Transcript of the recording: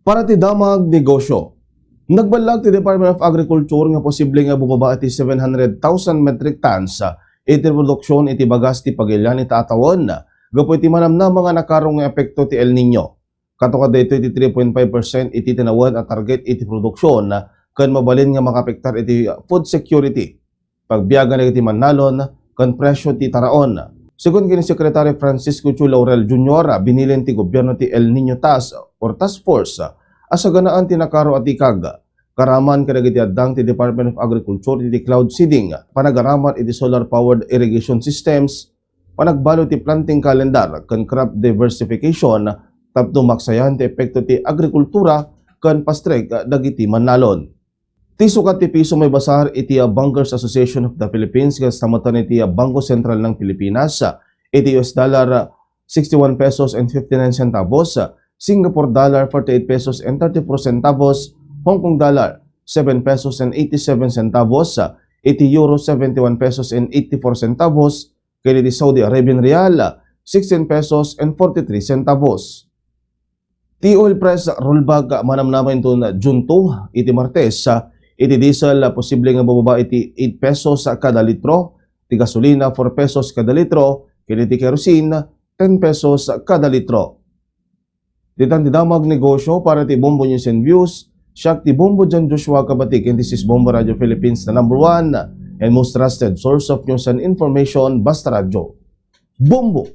Para ti damag negosyo. Nagbalag ti Department of Agriculture nga posible nga bumaba iti 700,000 metric tons iti produksyon iti bagas ti pagilyan iti atawon. Gapo iti manam na mga nakarong nga epekto ti El Nino. Katuka dito iti 3.5% iti tinawan at target iti produksyon kan mabalin nga makapektar iti food security. Pagbiyagan na iti manalon kan presyo ti taraon. Según kini Secretary Francisco Chu Laurel Jr., binilin ti gobyerno ti El Nino Task Force asa ganaan ti nakaro at ikag. Karaman kadagiti addang ti Department of Agriculture iti cloud seeding, panagaraman iti solar-powered irrigation systems, panagbalo ti planting calendar, kan crop diversification, tapno maksayan ti epekto ti agrikultura, kan pastrek dagiti manalon. Ti sukat ti piso may basar iti Bankers Association of the Philippines kas tamatan iti Bangko Sentral ng Pilipinas, iti US dollar 61 pesos and 59 centavos, Singapore dollar 48 pesos and 34 centavos, Hong Kong dollar 7 pesos and 87 centavos, iti euro 71 pesos and 84 centavos, kaya iti Saudi Arabian Rial 16 pesos and 43 centavos. Ti oil price rollback manamnaman ito na June 2, iti Martes, iti diesel posible nga bababa iti 8 pesos kada litro, ti gasolina 4 pesos kada litro, kaya iti kerosene 10 pesos kada litro. Ditan ti damag negosyo para ti Bombo News and Views, siya ti Bombo John Joshua Kabatik, and this is Bombo Radio Philippines na #1 and most trusted source of news and information, Basta Radio. Bombo!